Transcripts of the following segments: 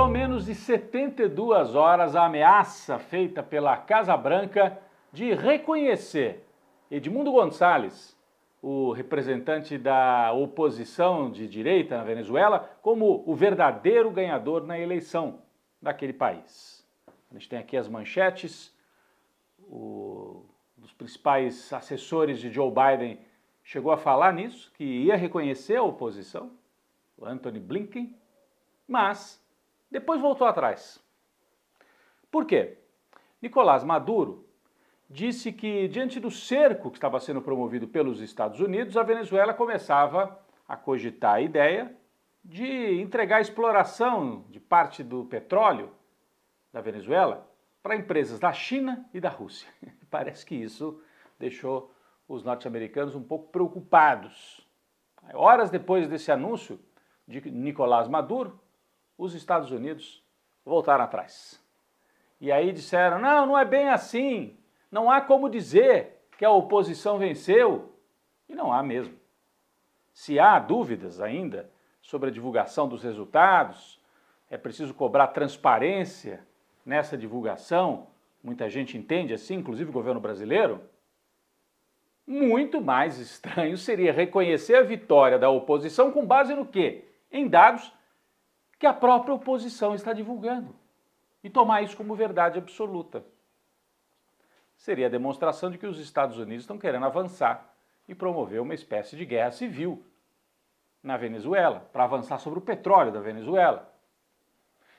Durou menos de 72 horas a ameaça feita pela Casa Branca de reconhecer Edmundo Gonçalves, o representante da oposição de direita na Venezuela, como o verdadeiro ganhador na eleição daquele país. A gente tem aqui as manchetes, dos principais assessores de Joe Biden chegou a falar nisso, que ia reconhecer a oposição, o Antony Blinken, mas depois voltou atrás. Por quê? Nicolás Maduro disse que, diante do cerco que estava sendo promovido pelos Estados Unidos, a Venezuela começava a cogitar a ideia de entregar a exploração de parte do petróleo da Venezuela para empresas da China e da Rússia. Parece que isso deixou os norte-americanos um pouco preocupados. Horas depois desse anúncio de Nicolás Maduro, os Estados Unidos voltaram atrás. E aí disseram, não é bem assim, não há como dizer que a oposição venceu. E não há mesmo. Se há dúvidas ainda sobre a divulgação dos resultados, é preciso cobrar transparência nessa divulgação, muita gente entende assim, inclusive o governo brasileiro, muito mais estranho seria reconhecer a vitória da oposição com base no quê? Em dados que a própria oposição está divulgando e tomar isso como verdade absoluta. Seria a demonstração de que os Estados Unidos estão querendo avançar e promover uma espécie de guerra civil na Venezuela, para avançar sobre o petróleo da Venezuela.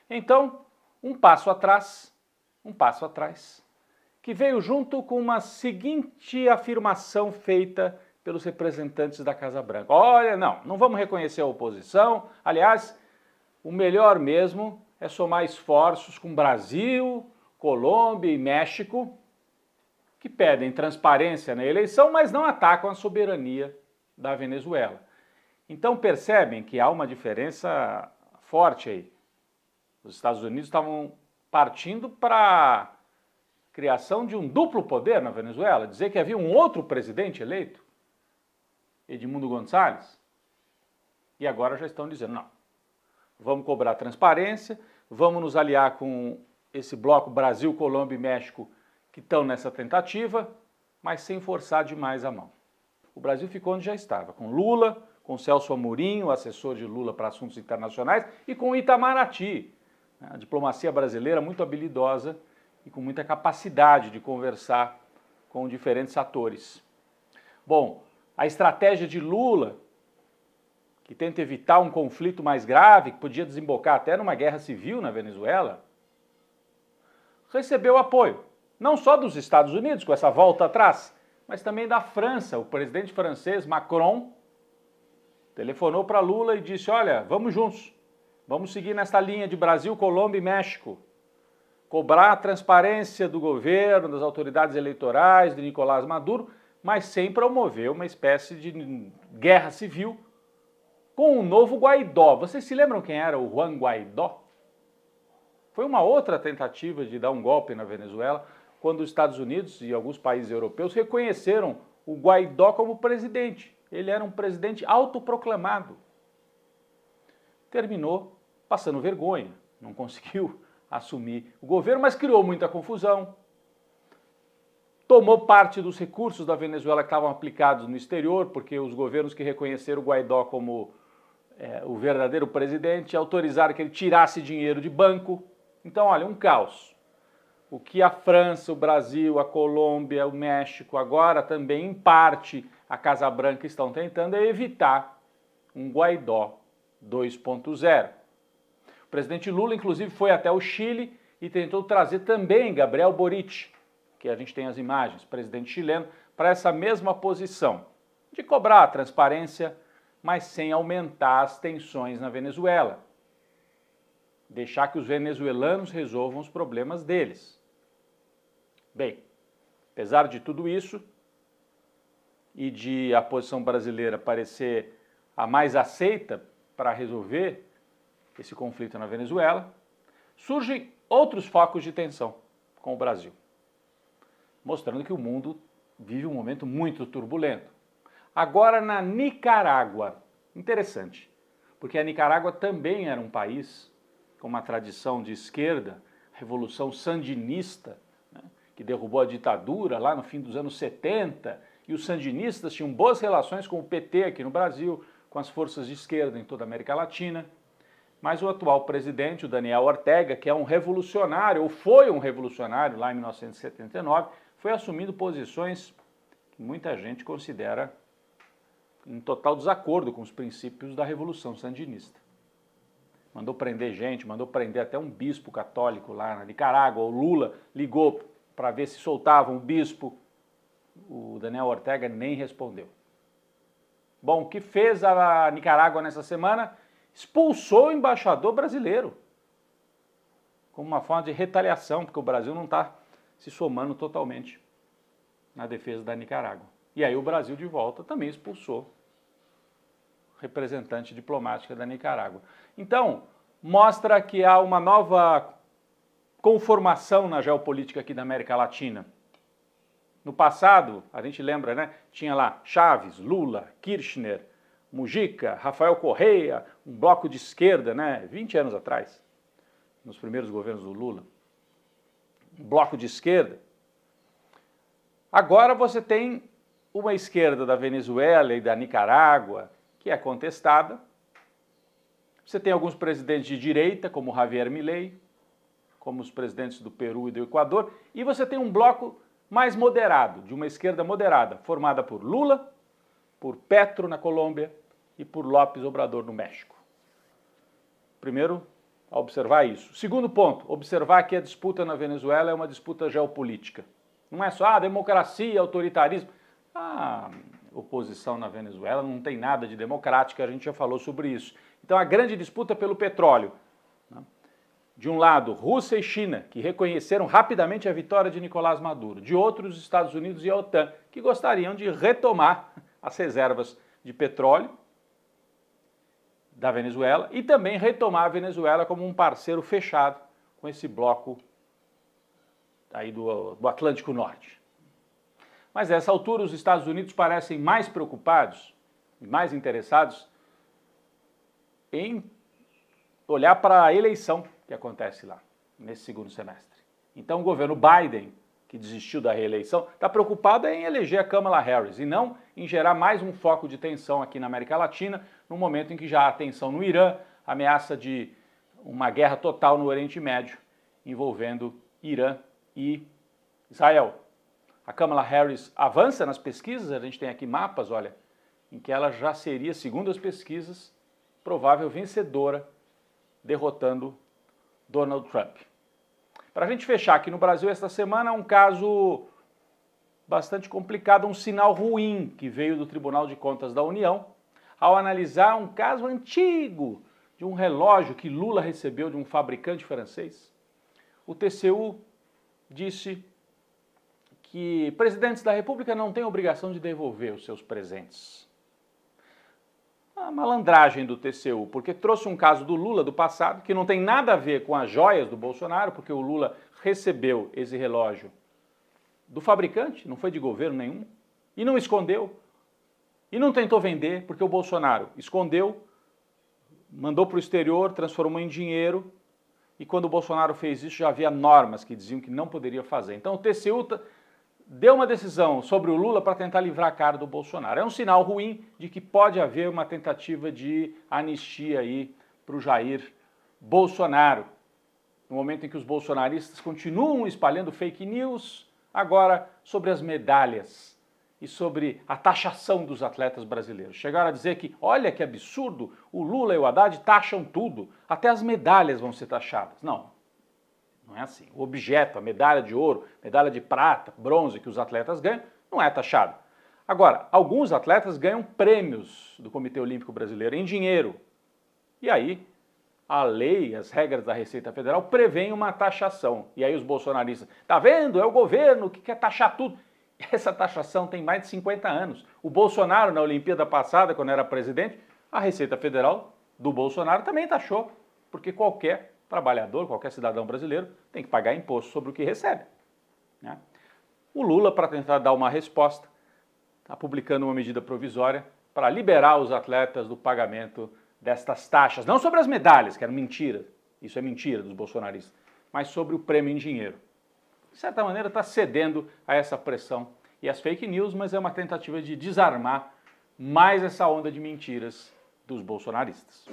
Então, um passo atrás, que veio junto com uma seguinte afirmação feita pelos representantes da Casa Branca. Olha, não vamos reconhecer a oposição, aliás, o melhor mesmo é somar esforços com Brasil, Colômbia e México, que pedem transparência na eleição, mas não atacam a soberania da Venezuela. Então percebem que há uma diferença forte aí. Os Estados Unidos estavam partindo para a criação de um duplo poder na Venezuela, dizer que havia um outro presidente eleito, Edmundo Gonçalves, e agora já estão dizendo, não, vamos cobrar transparência, vamos nos aliar com esse bloco Brasil, Colômbia e México que estão nessa tentativa, mas sem forçar demais a mão. O Brasil ficou onde já estava, com Lula, com Celso Amorim, o assessor de Lula para assuntos internacionais, e com Itamaraty, a diplomacia brasileira muito habilidosa e com muita capacidade de conversar com diferentes atores. Bom, a estratégia de Lula, que tenta evitar um conflito mais grave, que podia desembocar até numa guerra civil na Venezuela, recebeu apoio, não só dos Estados Unidos, com essa volta atrás, mas também da França. O presidente francês Macron telefonou para Lula e disse, olha, vamos juntos, vamos seguir nessa linha de Brasil, Colômbia e México, cobrar a transparência do governo, das autoridades eleitorais, de Nicolás Maduro, mas sem promover uma espécie de guerra civil com o novo Guaidó. Vocês se lembram quem era o Juan Guaidó? Foi uma outra tentativa de dar um golpe na Venezuela, quando os Estados Unidos e alguns países europeus reconheceram o Guaidó como presidente. Ele era um presidente autoproclamado. Terminou passando vergonha, não conseguiu assumir o governo, mas criou muita confusão. Tomou parte dos recursos da Venezuela que estavam aplicados no exterior, porque os governos que reconheceram o Guaidó como o verdadeiro presidente autorizaram que ele tirasse dinheiro de banco. Então, olha, um caos. O que a França, o Brasil, a Colômbia, o México, agora também, em parte, a Casa Branca estão tentando é evitar um Guaidó 2.0. O presidente Lula, inclusive, foi até o Chile e tentou trazer também Gabriel Boric, que a gente tem as imagens, presidente chileno, para essa mesma posição, de cobrar a transparência, mas sem aumentar as tensões na Venezuela. Deixar que os venezuelanos resolvam os problemas deles. Bem, apesar de tudo isso, e de a posição brasileira parecer a mais aceita para resolver esse conflito na Venezuela, surgem outros focos de tensão com o Brasil, mostrando que o mundo vive um momento muito turbulento. Agora na Nicarágua, interessante, porque a Nicarágua também era um país com uma tradição de esquerda, a Revolução Sandinista, né, que derrubou a ditadura lá no fim dos anos 70, e os sandinistas tinham boas relações com o PT aqui no Brasil, com as forças de esquerda em toda a América Latina. Mas o atual presidente, o Daniel Ortega, que é um revolucionário, ou foi um revolucionário lá em 1979, foi assumindo posições que muita gente considera em total desacordo com os princípios da Revolução Sandinista. Mandou prender gente, mandou prender até um bispo católico lá na Nicarágua. O Lula ligou para ver se soltava um bispo. O Daniel Ortega nem respondeu. Bom, o que fez a Nicarágua nessa semana? Expulsou o embaixador brasileiro, como uma forma de retaliação, porque o Brasil não está se somando totalmente na defesa da Nicarágua. E aí o Brasil, de volta, também expulsou o representante diplomática da Nicarágua. Então, mostra que há uma nova conformação na geopolítica aqui da América Latina. No passado, a gente lembra, né? Tinha lá Chaves, Lula, Kirchner, Mujica, Rafael Correa, um bloco de esquerda, né? 20 anos atrás, nos primeiros governos do Lula. Um bloco de esquerda. Agora você tem uma esquerda da Venezuela e da Nicarágua, que é contestada. Você tem alguns presidentes de direita, como Javier Milei, como os presidentes do Peru e do Equador, e você tem um bloco mais moderado, de uma esquerda moderada, formada por Lula, por Petro na Colômbia e por López Obrador no México. Primeiro, a observar isso. Segundo ponto, observar que a disputa na Venezuela é uma disputa geopolítica. Não é só democracia, autoritarismo. A oposição na Venezuela não tem nada de democrática, a gente já falou sobre isso. Então a grande disputa é pelo petróleo. De um lado, Rússia e China, que reconheceram rapidamente a vitória de Nicolás Maduro. De outro, os Estados Unidos e a OTAN, que gostariam de retomar as reservas de petróleo da Venezuela e também retomar a Venezuela como um parceiro fechado com esse bloco aí do Atlântico Norte. Mas a essa altura os Estados Unidos parecem mais preocupados e mais interessados em olhar para a eleição que acontece lá, nesse segundo semestre. Então o governo Biden, que desistiu da reeleição, está preocupado em eleger a Kamala Harris e não em gerar mais um foco de tensão aqui na América Latina, no momento em que já há tensão no Irã, ameaça de uma guerra total no Oriente Médio, envolvendo Irã e Israel. A Kamala Harris avança nas pesquisas, a gente tem aqui mapas, olha, em que ela já seria, segundo as pesquisas, provável vencedora, derrotando Donald Trump. Para a gente fechar aqui no Brasil esta semana, um caso bastante complicado, um sinal ruim que veio do Tribunal de Contas da União, ao analisar um caso antigo de um relógio que Lula recebeu de um fabricante francês. O TCU disse que presidentes da República não têm obrigação de devolver os seus presentes. A malandragem do TCU, porque trouxe um caso do Lula do passado, que não tem nada a ver com as joias do Bolsonaro, porque o Lula recebeu esse relógio do fabricante, não foi de governo nenhum, e não escondeu, e não tentou vender, porque o Bolsonaro escondeu, mandou para o exterior, transformou em dinheiro, e quando o Bolsonaro fez isso já havia normas que diziam que não poderia fazer. Então o TCU deu uma decisão sobre o Lula para tentar livrar a cara do Bolsonaro. É um sinal ruim de que pode haver uma tentativa de anistia aí para o Jair Bolsonaro. No momento em que os bolsonaristas continuam espalhando fake news, agora sobre as medalhas e sobre a taxação dos atletas brasileiros. Chegaram a dizer que, olha que absurdo, o Lula e o Haddad taxam tudo, até as medalhas vão ser taxadas. Não. Não é assim. O objeto, a medalha de ouro, medalha de prata, bronze que os atletas ganham, não é taxado. Agora, alguns atletas ganham prêmios do Comitê Olímpico Brasileiro em dinheiro. E aí, a lei, as regras da Receita Federal prevêem uma taxação. E aí os bolsonaristas, tá vendo? É o governo que quer taxar tudo. Essa taxação tem mais de 50 anos. O Bolsonaro, na Olimpíada passada, quando era presidente, a Receita Federal do Bolsonaro também taxou, porque qualquer trabalhador, qualquer cidadão brasileiro, tem que pagar imposto sobre o que recebe. Né? O Lula, para tentar dar uma resposta, está publicando uma medida provisória para liberar os atletas do pagamento destas taxas, não sobre as medalhas, que eram mentiras, isso é mentira dos bolsonaristas, mas sobre o prêmio em dinheiro. De certa maneira está cedendo a essa pressão e às fake news, mas é uma tentativa de desarmar mais essa onda de mentiras dos bolsonaristas.